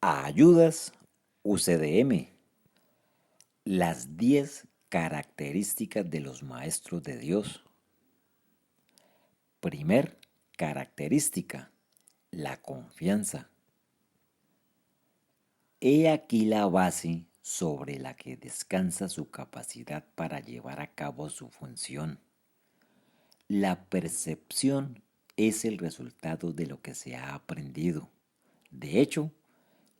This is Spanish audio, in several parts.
Ayudas UCDM. Las 10 características de los maestros de Dios. Primer característica, la confianza. He aquí la base sobre la que descansa su capacidad para llevar a cabo su función. La percepción es el resultado de lo que se ha aprendido. De hecho,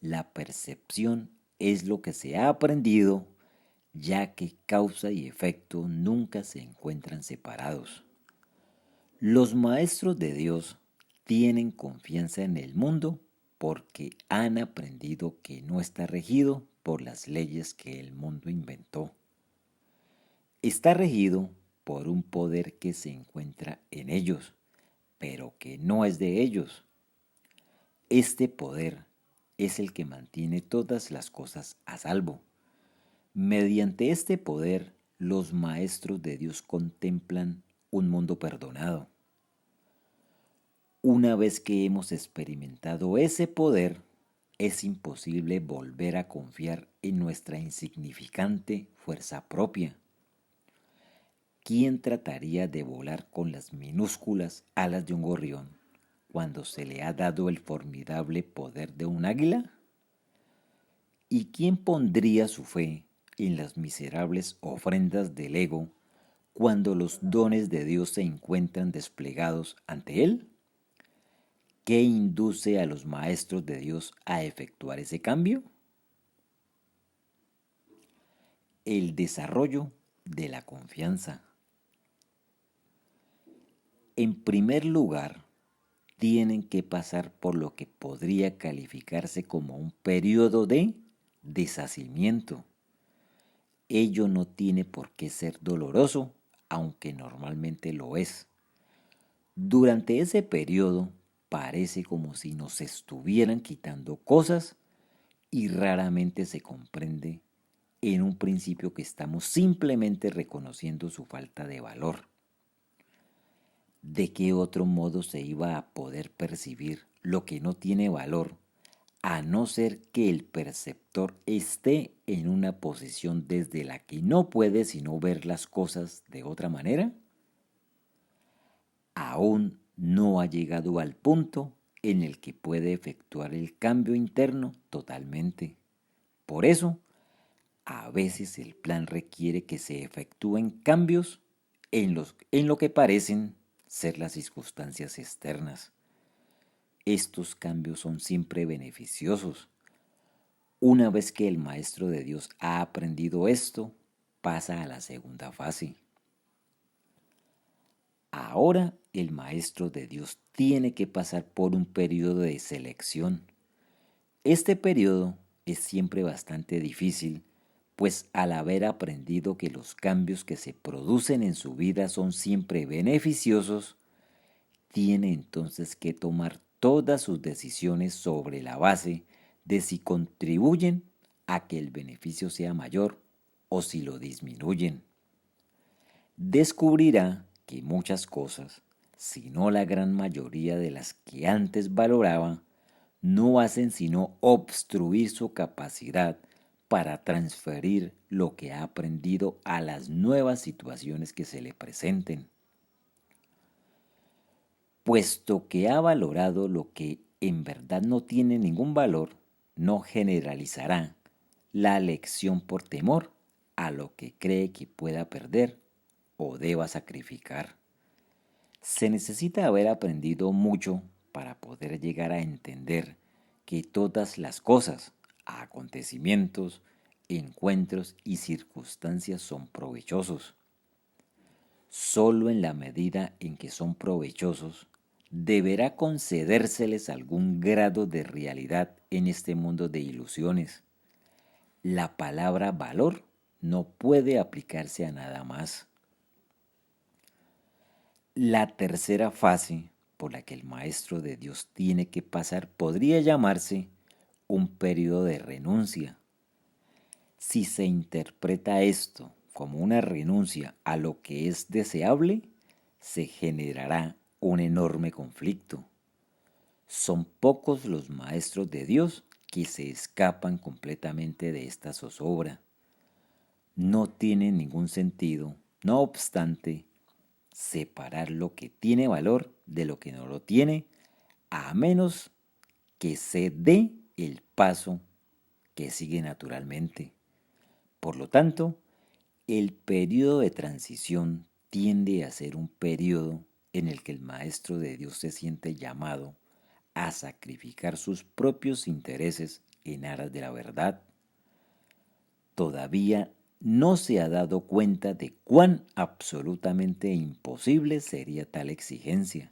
la percepción es lo que se ha aprendido, ya que causa y efecto nunca se encuentran separados. Los maestros de Dios tienen confianza en el mundo porque han aprendido que no está regido por las leyes que el mundo inventó. Está regido por un poder que se encuentra en ellos, pero que no es de ellos. Este poder es el que mantiene todas las cosas a salvo. Mediante este poder, los maestros de Dios contemplan un mundo perdonado. Una vez que hemos experimentado ese poder, es imposible volver a confiar en nuestra insignificante fuerza propia. ¿Quién trataría de volar con las minúsculas alas de un gorrión cuando se le ha dado el formidable poder de un águila? ¿Y quién pondría su fe en las miserables ofrendas del ego cuando los dones de Dios se encuentran desplegados ante él? ¿Qué induce a los maestros de Dios a efectuar ese cambio? El desarrollo de la confianza. En primer lugar, tienen que pasar por lo que podría calificarse como un periodo de deshacimiento. Ello no tiene por qué ser doloroso, aunque normalmente lo es. Durante ese periodo parece como si nos estuvieran quitando cosas y raramente se comprende en un principio que estamos simplemente reconociendo su falta de valor. ¿De qué otro modo se iba a poder percibir lo que no tiene valor, a no ser que el perceptor esté en una posición desde la que no puede sino ver las cosas de otra manera? Aún no ha llegado al punto en el que puede efectuar el cambio interno totalmente. Por eso, a veces el plan requiere que se efectúen cambios en lo que parecen ser las circunstancias externas. Estos cambios son siempre beneficiosos. Una vez que el maestro de Dios ha aprendido esto, pasa a la segunda fase. Ahora el maestro de Dios tiene que pasar por un periodo de selección. Este periodo es siempre bastante difícil, pues al haber aprendido que los cambios que se producen en su vida son siempre beneficiosos, tiene entonces que tomar todas sus decisiones sobre la base de si contribuyen a que el beneficio sea mayor o si lo disminuyen. Descubrirá que muchas cosas, si no la gran mayoría de las que antes valoraba, no hacen sino obstruir su capacidad para transferir lo que ha aprendido a las nuevas situaciones que se le presenten. Puesto que ha valorado lo que en verdad no tiene ningún valor, no generalizará la lección por temor a lo que cree que pueda perder o deba sacrificar. Se necesita haber aprendido mucho para poder llegar a entender que todas las cosas, acontecimientos, encuentros y circunstancias son provechosos. Solo en la medida en que son provechosos, deberá concedérseles algún grado de realidad en este mundo de ilusiones. La palabra valor no puede aplicarse a nada más. La tercera fase por la que el maestro de Dios tiene que pasar podría llamarse un periodo de renuncia. Si se interpreta esto como una renuncia a lo que es deseable, se generará un enorme conflicto. Son pocos los maestros de Dios que se escapan completamente de esta zozobra. No tiene ningún sentido, no obstante, separar lo que tiene valor de lo que no lo tiene, a menos que se dé el paso que sigue naturalmente. Por lo tanto, el periodo de transición tiende a ser un periodo en el que el Maestro de Dios se siente llamado a sacrificar sus propios intereses en aras de la verdad. Todavía no se ha dado cuenta de cuán absolutamente imposible sería tal exigencia.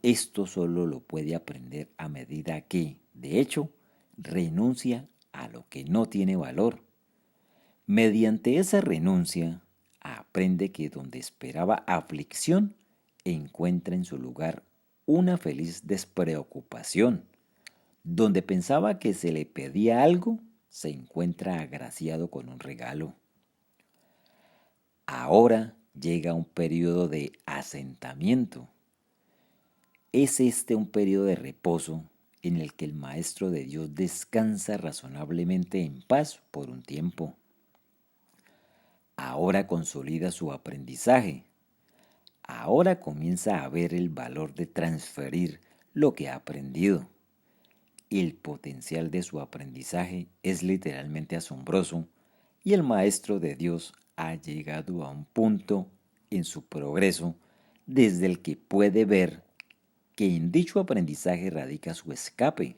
Esto solo lo puede aprender a medida que, de hecho, renuncia a lo que no tiene valor. Mediante esa renuncia, aprende que donde esperaba aflicción, encuentra en su lugar una feliz despreocupación. Donde pensaba que se le pedía algo, se encuentra agraciado con un regalo. Ahora llega un periodo de asentamiento. Es este un periodo de reposo en el que el Maestro de Dios descansa razonablemente en paz por un tiempo. Ahora consolida su aprendizaje. Ahora comienza a ver el valor de transferir lo que ha aprendido. El potencial de su aprendizaje es literalmente asombroso y el Maestro de Dios ha llegado a un punto en su progreso desde el que puede ver que en dicho aprendizaje radica su escape.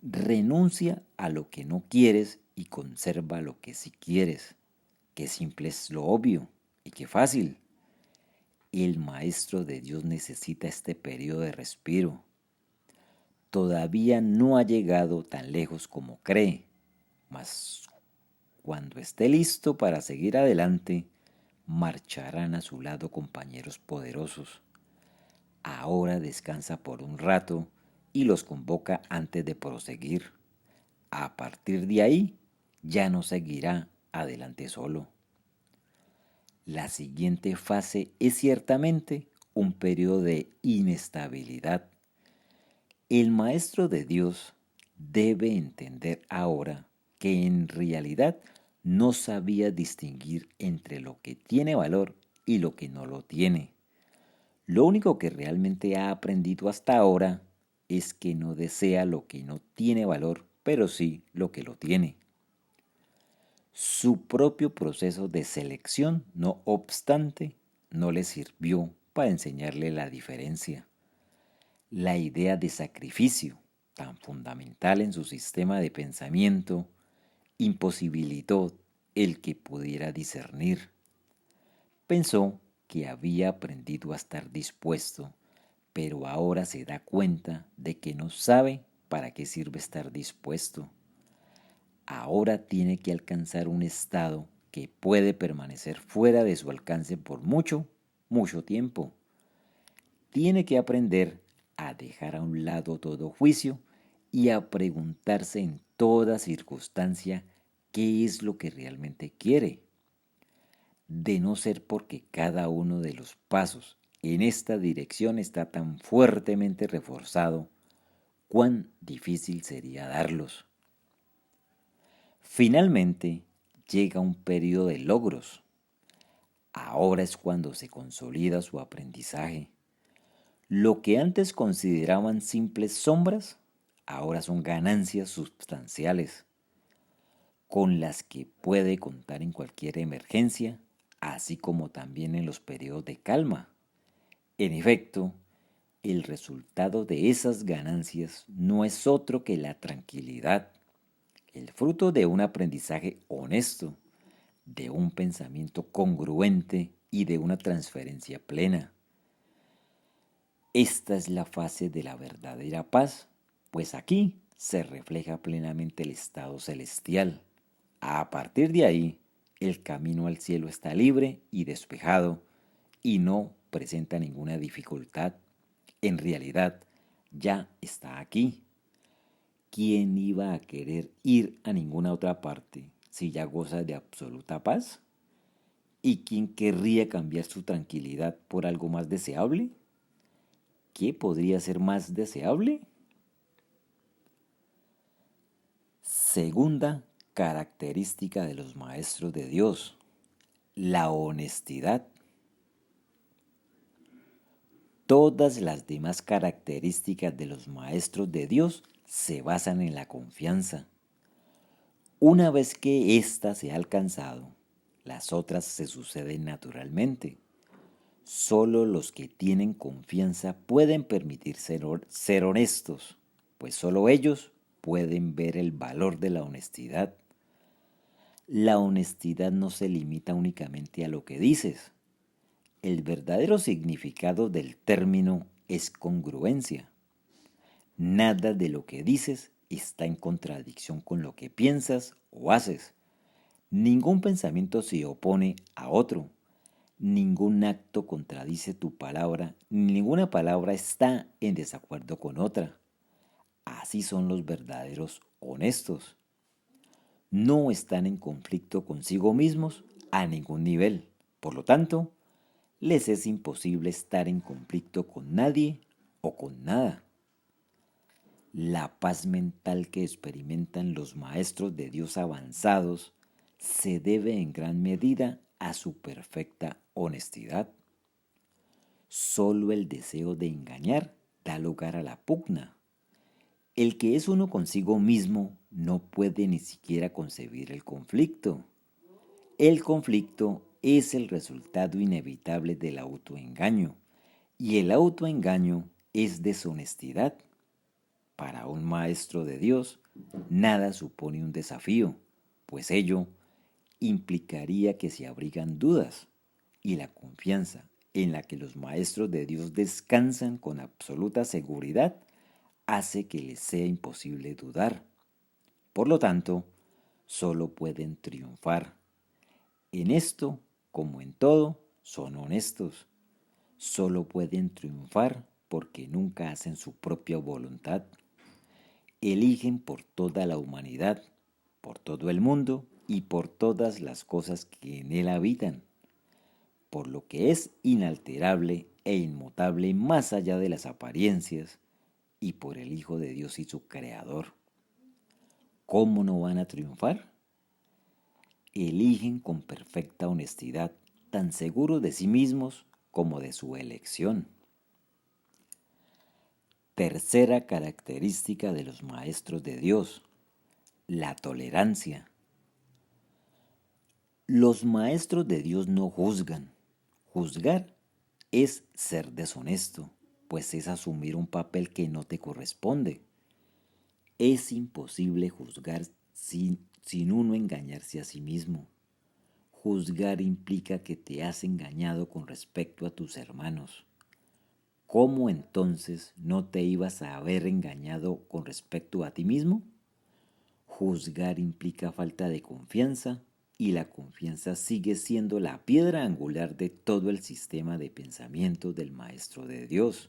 Renuncia a lo que no quieres y conserva lo que sí quieres. Qué simple es lo obvio y qué fácil. El Maestro de Dios necesita este periodo de respiro. Todavía no ha llegado tan lejos como cree, mas cuando esté listo para seguir adelante, marcharán a su lado compañeros poderosos. Ahora descansa por un rato y los convoca antes de proseguir. A partir de ahí, ya no seguirá adelante solo. La siguiente fase es ciertamente un periodo de inestabilidad. El Maestro de Dios debe entender ahora que en realidad no sabía distinguir entre lo que tiene valor y lo que no lo tiene. Lo único que realmente ha aprendido hasta ahora es que no desea lo que no tiene valor, pero sí lo que lo tiene. Su propio proceso de selección, no obstante, no le sirvió para enseñarle la diferencia. La idea de sacrificio, tan fundamental en su sistema de pensamiento, imposibilitó el que pudiera discernir. Pensó que había aprendido a estar dispuesto, pero ahora se da cuenta de que no sabe para qué sirve estar dispuesto. Ahora tiene que alcanzar un estado que puede permanecer fuera de su alcance por mucho, mucho tiempo. Tiene que aprender a dejar a un lado todo juicio y a preguntarse en toda circunstancia qué es lo que realmente quiere. De no ser porque cada uno de los pasos en esta dirección está tan fuertemente reforzado, cuán difícil sería darlos. Finalmente, llega un periodo de logros. Ahora es cuando se consolida su aprendizaje. Lo que antes consideraban simples sombras, ahora son ganancias sustanciales, con las que puede contar en cualquier emergencia, así como también en los periodos de calma. En efecto, el resultado de esas ganancias no es otro que la tranquilidad, el fruto de un aprendizaje honesto, de un pensamiento congruente y de una transferencia plena. Esta es la fase de la verdadera paz, pues aquí se refleja plenamente el estado celestial. A partir de ahí, el camino al cielo está libre y despejado y no presenta ninguna dificultad. En realidad, ya está aquí. ¿Quién iba a querer ir a ninguna otra parte si ya goza de absoluta paz? ¿Y quién querría cambiar su tranquilidad por algo más deseable? ¿Qué podría ser más deseable? Segunda característica de los maestros de Dios, la honestidad. Todas las demás características de los maestros de Dios se basan en la confianza. Una vez que ésta se ha alcanzado, las otras se suceden naturalmente. Solo los que tienen confianza pueden permitirse ser honestos, pues solo ellos pueden ver el valor de la honestidad. La honestidad no se limita únicamente a lo que dices. El verdadero significado del término es congruencia. Nada de lo que dices está en contradicción con lo que piensas o haces. Ningún pensamiento se opone a otro. Ningún acto contradice tu palabra, ni ninguna palabra está en desacuerdo con otra. Así son los verdaderos honestos. No están en conflicto consigo mismos a ningún nivel. Por lo tanto, les es imposible estar en conflicto con nadie o con nada. La paz mental que experimentan los maestros de Dios avanzados se debe en gran medida a su perfecta honestidad. Solo el deseo de engañar da lugar a la pugna. El que es uno consigo mismo no puede ni siquiera concebir el conflicto. El conflicto es el resultado inevitable del autoengaño, y el autoengaño es deshonestidad. Para un maestro de Dios, nada supone un desafío, pues ello implicaría que se abrigan dudas, y la confianza en la que los maestros de Dios descansan con absoluta seguridad hace que les sea imposible dudar. Por lo tanto, solo pueden triunfar. En esto, como en todo, son honestos. Solo pueden triunfar porque nunca hacen su propia voluntad. Eligen por toda la humanidad, por todo el mundo y por todas las cosas que en él habitan, por lo que es inalterable e inmutable más allá de las apariencias, y por el Hijo de Dios y su Creador. ¿Cómo no van a triunfar? Eligen con perfecta honestidad, tan seguros de sí mismos como de su elección. Tercera característica de los maestros de Dios, la tolerancia. Los maestros de Dios no juzgan. Juzgar es ser deshonesto, pues es asumir un papel que no te corresponde. Es imposible juzgar sin uno engañarse a sí mismo. Juzgar implica que te has engañado con respecto a tus hermanos. ¿Cómo entonces no te ibas a haber engañado con respecto a ti mismo? Juzgar implica falta de confianza, y la confianza sigue siendo la piedra angular de todo el sistema de pensamiento del Maestro de Dios.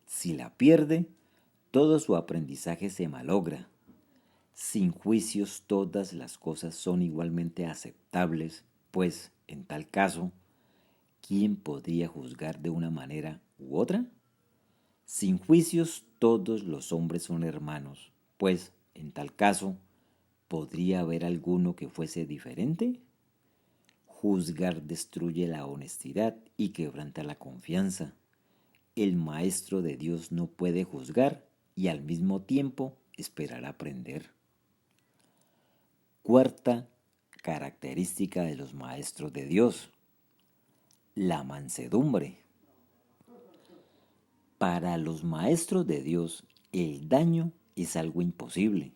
Si la pierde, todo su aprendizaje se malogra. Sin juicios todas las cosas son igualmente aceptables, pues, en tal caso, ¿quién podría juzgar de una manera u otra? Sin juicios todos los hombres son hermanos, pues, en tal caso, ¿podría haber alguno que fuese diferente? Juzgar destruye la honestidad y quebranta la confianza. El maestro de Dios no puede juzgar y al mismo tiempo esperar aprender. Cuarta característica de los maestros de Dios, la mansedumbre. Para los maestros de Dios, el daño es algo imposible.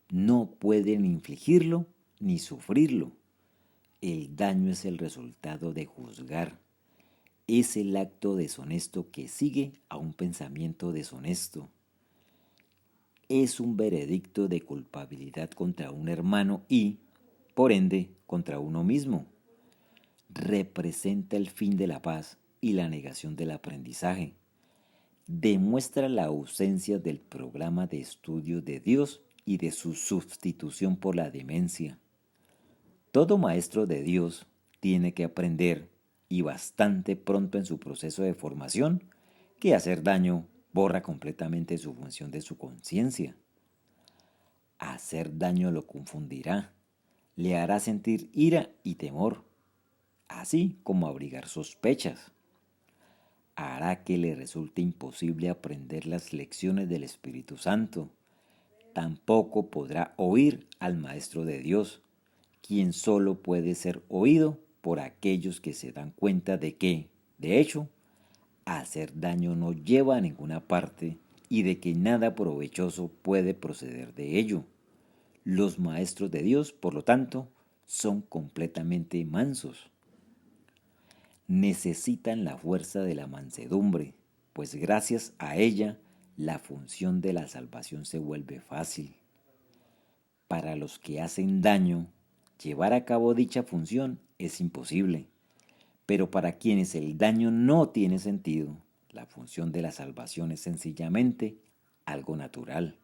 No pueden infligirlo ni sufrirlo. El daño es el resultado de juzgar. Es el acto deshonesto que sigue a un pensamiento deshonesto. Es un veredicto de culpabilidad contra un hermano y, por ende, contra uno mismo. Representa el fin de la paz y la negación del aprendizaje. Demuestra la ausencia del programa de estudio de Dios y de su sustitución por la demencia. Todo maestro de Dios tiene que aprender, y bastante pronto en su proceso de formación, que hacer daño borra completamente su función de su conciencia. Hacer daño lo confundirá, le hará sentir ira y temor, así como abrigar sospechas. Hará que le resulte imposible aprender las lecciones del Espíritu Santo. Tampoco podrá oír al Maestro de Dios, quien solo puede ser oído por aquellos que se dan cuenta de que, de hecho, hacer daño no lleva a ninguna parte y de que nada provechoso puede proceder de ello. Los maestros de Dios, por lo tanto, son completamente mansos. Necesitan la fuerza de la mansedumbre, pues gracias a ella la función de la salvación se vuelve fácil. Para los que hacen daño, llevar a cabo dicha función es imposible, pero para quienes el daño no tiene sentido, la función de la salvación es sencillamente algo natural.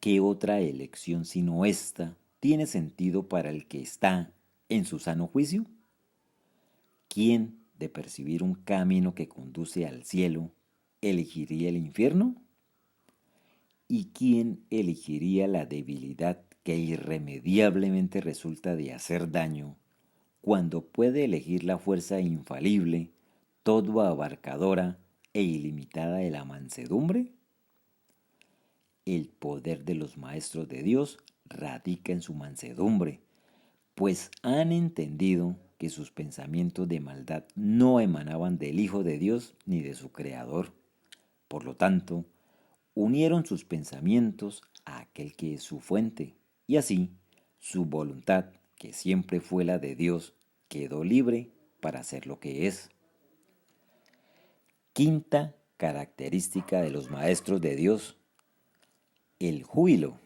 ¿Qué otra elección sino esta tiene sentido para el que está en su sano juicio? ¿Quién, de percibir un camino que conduce al cielo, elegiría el infierno? ¿Y quién elegiría la debilidad que irremediablemente resulta de hacer daño, cuando puede elegir la fuerza infalible, todo abarcadora e ilimitada de la mansedumbre? El poder de los maestros de Dios radica en su mansedumbre, pues han entendido que sus pensamientos de maldad no emanaban del Hijo de Dios ni de su Creador. Por lo tanto, unieron sus pensamientos a aquel que es su fuente, y así su voluntad, que siempre fue la de Dios, quedó libre para ser lo que es. Quinta característica de los maestros de Dios: el júbilo.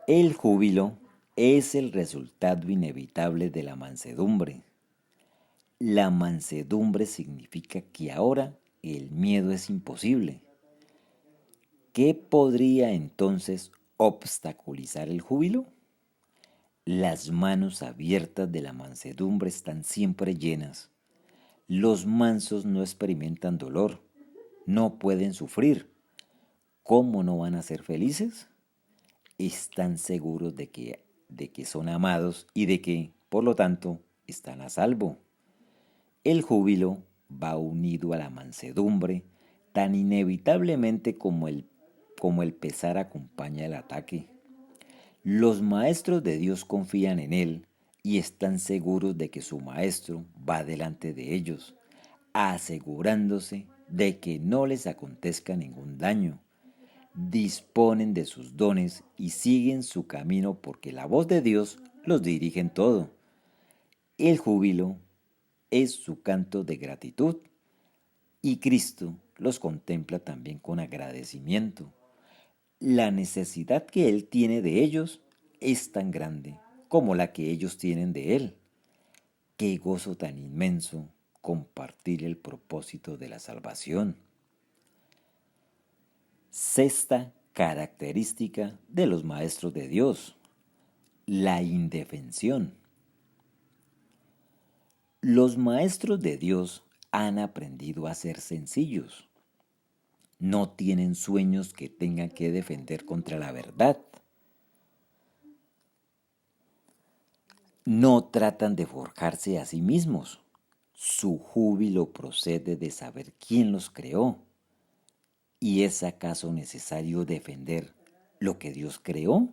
El júbilo es el resultado inevitable de la mansedumbre. La mansedumbre significa que ahora el miedo es imposible. ¿Qué podría entonces obstaculizar el júbilo? Las manos abiertas de la mansedumbre están siempre llenas. Los mansos no experimentan dolor, no pueden sufrir. ¿Cómo no van a ser felices? Están seguros de que son amados y de que, por lo tanto, están a salvo. El júbilo va unido a la mansedumbre tan inevitablemente como el pesar acompaña el ataque. Los maestros de Dios confían en Él y están seguros de que su Maestro va delante de ellos, asegurándose de que no les acontezca ningún daño. Disponen de sus dones y siguen su camino porque la voz de Dios los dirige en todo. El júbilo es su canto de gratitud y Cristo los contempla también con agradecimiento. La necesidad que Él tiene de ellos es tan grande como la que ellos tienen de Él. Qué gozo tan inmenso compartir el propósito de la salvación. Sexta característica de los maestros de Dios: la indefensión. Los maestros de Dios han aprendido a ser sencillos. No tienen sueños que tengan que defender contra la verdad. No tratan de forjarse a sí mismos. Su júbilo procede de saber quién los creó. ¿Y es acaso necesario defender lo que Dios creó?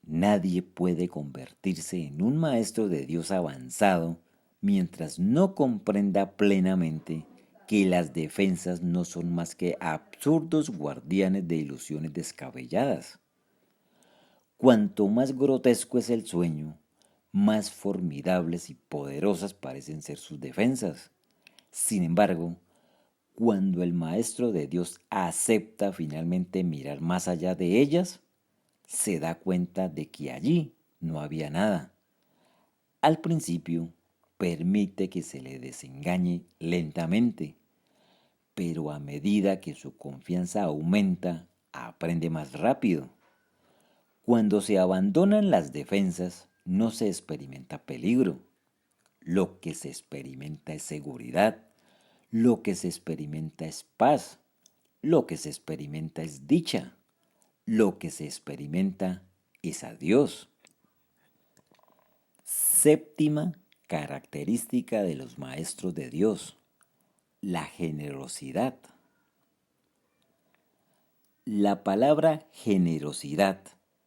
Nadie puede convertirse en un maestro de Dios avanzado mientras no comprenda plenamente que las defensas no son más que absurdos guardianes de ilusiones descabelladas. Cuanto más grotesco es el sueño, más formidables y poderosas parecen ser sus defensas. Sin embargo, cuando el Maestro de Dios acepta finalmente mirar más allá de ellas, se da cuenta de que allí no había nada. Al principio, permite que se le desengañe lentamente, pero a medida que su confianza aumenta, aprende más rápido. Cuando se abandonan las defensas, no se experimenta peligro. Lo que se experimenta es seguridad. Lo que se experimenta es paz. Lo que se experimenta es dicha. lo que se experimenta es a Dios. Séptima característica de los maestros de Dios, la generosidad. La palabra generosidad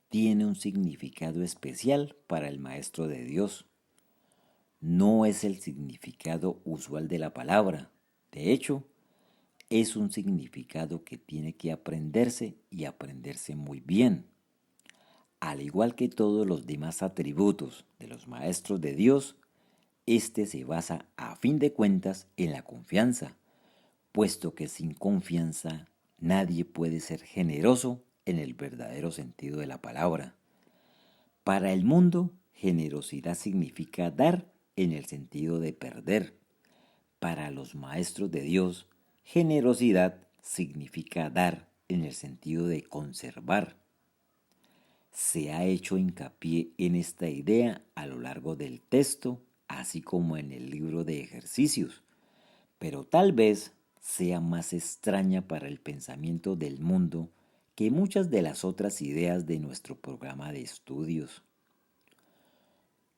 tiene un significado especial para el maestro de Dios. No es el significado usual de la palabra. De hecho, es un significado que tiene que aprenderse y aprenderse muy bien. Al igual que todos los demás atributos de los maestros de Dios, este se basa a fin de cuentas en la confianza, puesto que sin confianza nadie puede ser generoso en el verdadero sentido de la palabra. Para el mundo, generosidad significa dar en el sentido de perder. Para los maestros de Dios, generosidad significa dar en el sentido de conservar. Se ha hecho hincapié en esta idea a lo largo del texto, así como en el libro de ejercicios, pero tal vez sea más extraña para el pensamiento del mundo que muchas de las otras ideas de nuestro programa de estudios.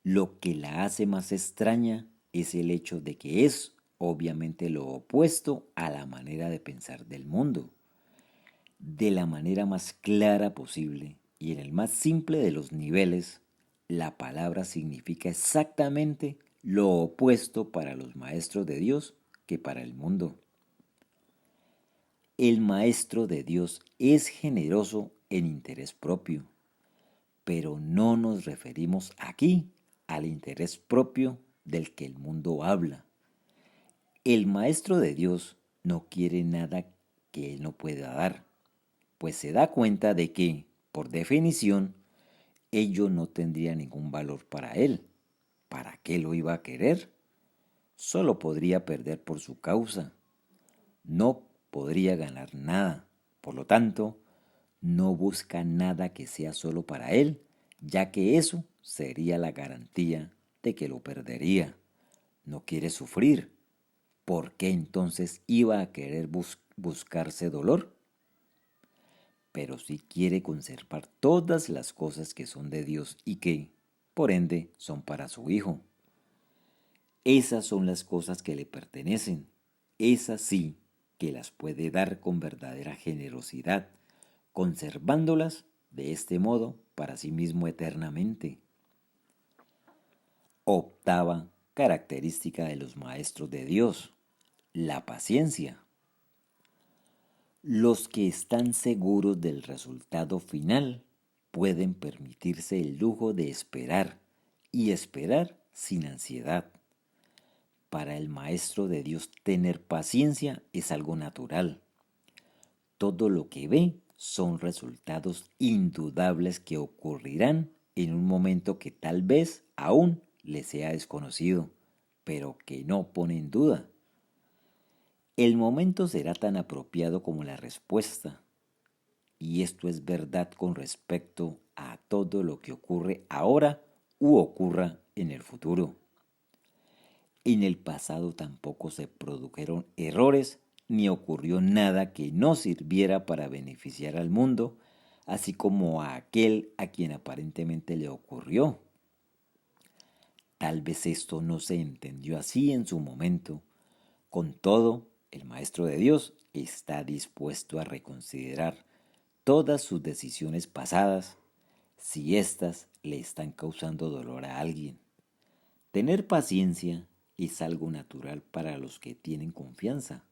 Lo que la hace más extraña es el hecho de que es obviamente lo opuesto a la manera de pensar del mundo. De la manera más clara posible y en el más simple de los niveles, la palabra significa exactamente lo opuesto para los maestros de Dios que para el mundo. El maestro de Dios es generoso en interés propio, pero no nos referimos aquí al interés propio del que el mundo habla. El maestro de Dios no quiere nada que él no pueda dar, pues se da cuenta de que, por definición, ello no tendría ningún valor para él. ¿Para qué lo iba a querer? Solo podría perder por su causa. No podría ganar nada. Por lo tanto, no busca nada que sea solo para él, ya que eso sería la garantía de que lo perdería. No quiere sufrir. ¿Por qué entonces iba a querer buscarse dolor? Pero sí quiere conservar todas las cosas que son de Dios y que, por ende, son para su Hijo. Esas son las cosas que le pertenecen. Esas sí que las puede dar con verdadera generosidad, conservándolas de este modo para sí mismo eternamente. Octava característica de los maestros de Dios, la paciencia. Los que están seguros del resultado final pueden permitirse el lujo de esperar y esperar sin ansiedad. Para el maestro de Dios tener paciencia es algo natural. Todo lo que ve son resultados indudables que ocurrirán en un momento que tal vez aún le sea desconocido, pero que no pone en duda. El momento será tan apropiado como la respuesta, y esto es verdad con respecto a todo lo que ocurre ahora u ocurra en el futuro. En el pasado tampoco se produjeron errores ni ocurrió nada que no sirviera para beneficiar al mundo, así como a aquel a quien aparentemente le ocurrió. Tal vez esto no se entendió así en su momento. Con todo, el Maestro de Dios está dispuesto a reconsiderar todas sus decisiones pasadas si éstas le están causando dolor a alguien. Tener paciencia es algo natural para los que tienen confianza,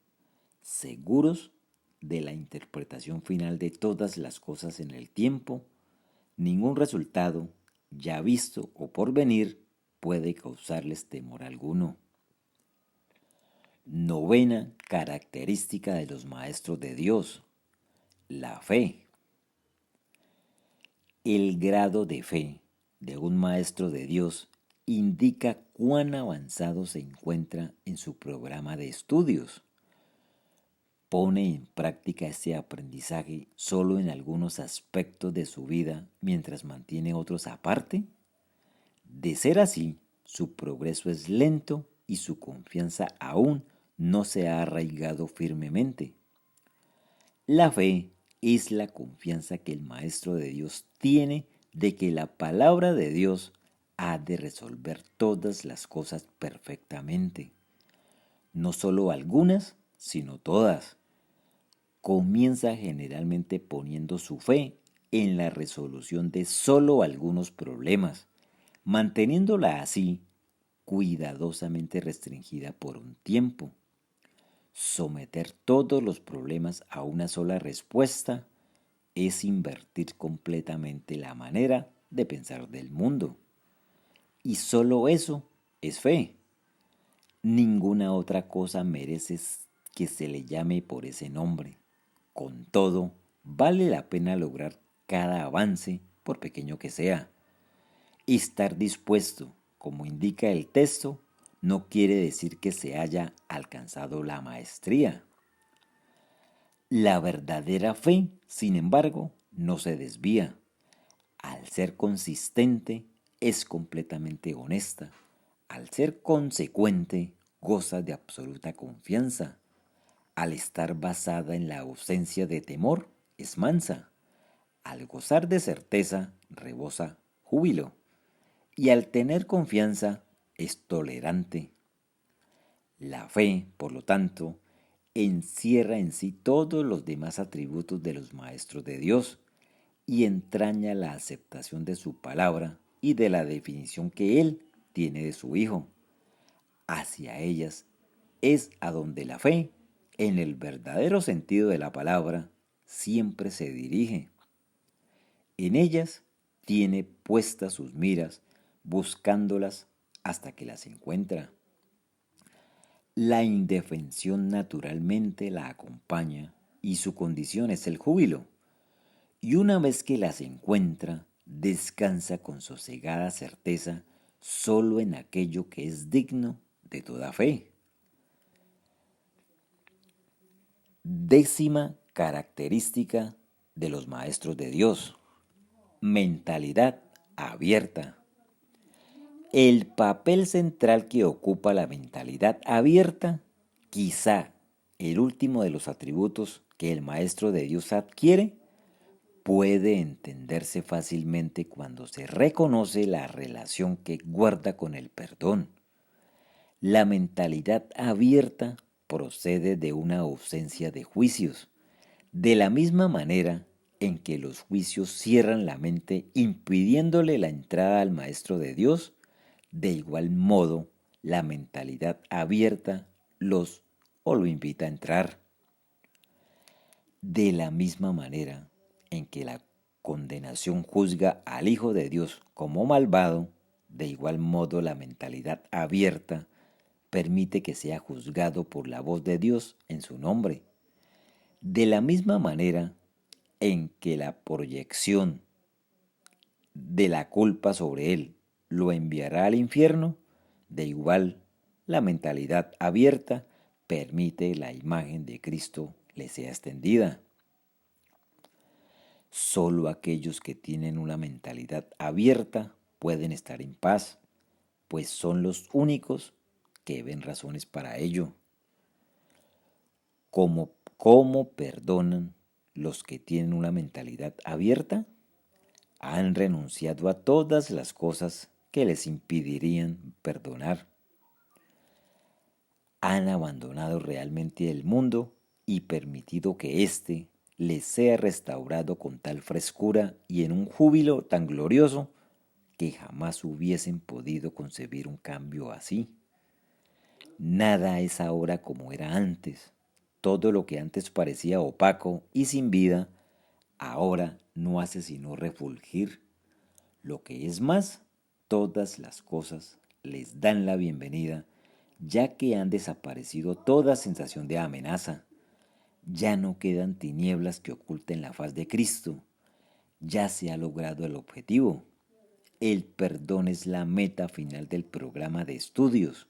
seguros de la interpretación final de todas las cosas en el tiempo. Ningún resultado, ya visto o por venir, puede causarles temor alguno. Novena característica de los maestros de Dios, la fe. El grado de fe de un maestro de Dios indica cuán avanzado se encuentra en su programa de estudios. ¿Pone en práctica este aprendizaje solo en algunos aspectos de su vida mientras mantiene otros aparte? De ser así, su progreso es lento y su confianza aún no se ha arraigado firmemente. La fe es la confianza que el Maestro de Dios tiene de que la palabra de Dios ha de resolver todas las cosas perfectamente. No solo algunas, sino todas. Comienza generalmente poniendo su fe en la resolución de solo algunos problemas, manteniéndola así cuidadosamente restringida por un tiempo. Someter todos los problemas a una sola respuesta es invertir completamente la manera de pensar del mundo. Y solo eso es fe. Ninguna otra cosa merece que se le llame por ese nombre. Con todo, vale la pena lograr cada avance, por pequeño que sea. Estar dispuesto, como indica el texto, no quiere decir que se haya alcanzado la maestría. La verdadera fe, sin embargo, no se desvía. Al ser consistente, es completamente honesta. Al ser consecuente, goza de absoluta confianza. Al estar basada en la ausencia de temor, es mansa. Al gozar de certeza, rebosa júbilo. Y al tener confianza, es tolerante. La fe, por lo tanto, encierra en sí todos los demás atributos de los maestros de Dios y entraña la aceptación de su palabra y de la definición que Él tiene de su Hijo. Hacia ellas es a donde la fe, en el verdadero sentido de la palabra, siempre se dirige. En ellas tiene puestas sus miras, buscándolas hasta que las encuentra. La indefensión naturalmente la acompaña y su condición es el júbilo. Y una vez que las encuentra, descansa con sosegada certeza solo en aquello que es digno de toda fe. Décima característica de los maestros de Dios: mentalidad abierta. El papel central que ocupa la mentalidad abierta, quizá el último de los atributos que el maestro de Dios adquiere, puede entenderse fácilmente cuando se reconoce la relación que guarda con el perdón. La mentalidad abierta procede de una ausencia de juicios, de la misma manera en que los juicios cierran la mente impidiéndole la entrada al Maestro de Dios. De igual modo, la mentalidad abierta lo invita a entrar. De la misma manera en que la condenación juzga al Hijo de Dios como malvado, de igual modo la mentalidad abierta permite que sea juzgado por la voz de Dios en su nombre. De la misma manera en que la proyección de la culpa sobre él lo enviará al infierno, de igual la mentalidad abierta permite la imagen de Cristo le sea extendida. Solo aquellos que tienen una mentalidad abierta pueden estar en paz, pues son los únicos que ven razones para ello. ¿Cómo perdonan los que tienen una mentalidad abierta? Han renunciado a todas las cosas que les impedirían perdonar. Han abandonado realmente el mundo y permitido que éste les sea restaurado con tal frescura y en un júbilo tan glorioso que jamás hubiesen podido concebir un cambio así. Nada es ahora como era antes. Todo lo que antes parecía opaco y sin vida, ahora no hace sino refulgir. Lo que es más, todas las cosas les dan la bienvenida, ya que han desaparecido toda sensación de amenaza. Ya no quedan tinieblas que oculten la faz de Cristo. Ya se ha logrado el objetivo. El perdón es la meta final del programa de estudios,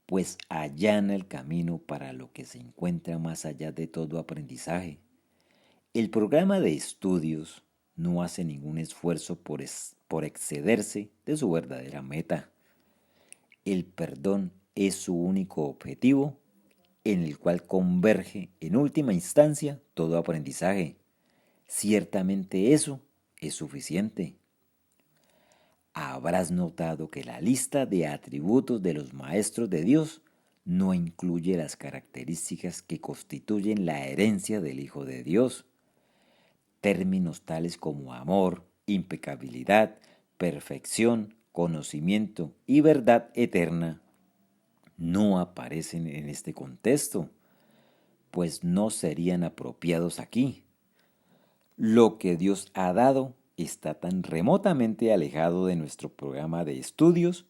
pues allana el camino para lo que se encuentra más allá de todo aprendizaje. El programa de estudios no hace ningún esfuerzo por excederse de su verdadera meta. El perdón es su único objetivo, en el cual converge en última instancia todo aprendizaje. Ciertamente eso es suficiente. Habrás notado que la lista de atributos de los maestros de Dios no incluye las características que constituyen la herencia del Hijo de Dios. Términos tales como amor, impecabilidad, perfección, conocimiento y verdad eterna no aparecen en este contexto, pues no serían apropiados aquí. Lo que Dios ha dado está tan remotamente alejado de nuestro programa de estudios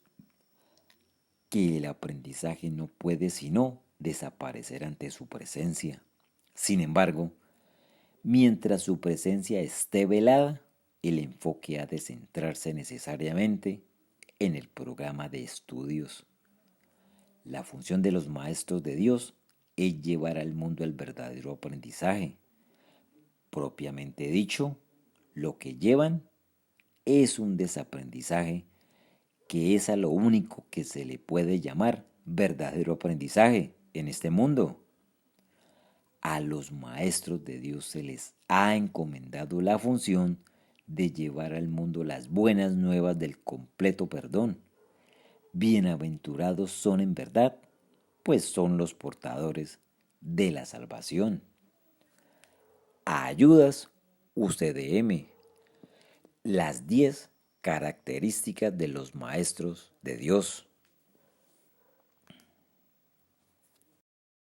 que el aprendizaje no puede sino desaparecer ante su presencia. Sin embargo, mientras su presencia esté velada, el enfoque ha de centrarse necesariamente en el programa de estudios. La función de los maestros de Dios es llevar al mundo el verdadero aprendizaje. Propiamente dicho, lo que llevan es un desaprendizaje que es a lo único que se le puede llamar verdadero aprendizaje en este mundo. A los maestros de Dios se les ha encomendado la función de llevar al mundo las buenas nuevas del completo perdón. Bienaventurados son en verdad, pues son los portadores de la salvación. Ayudas UCDM. Las 10 características de los maestros de Dios.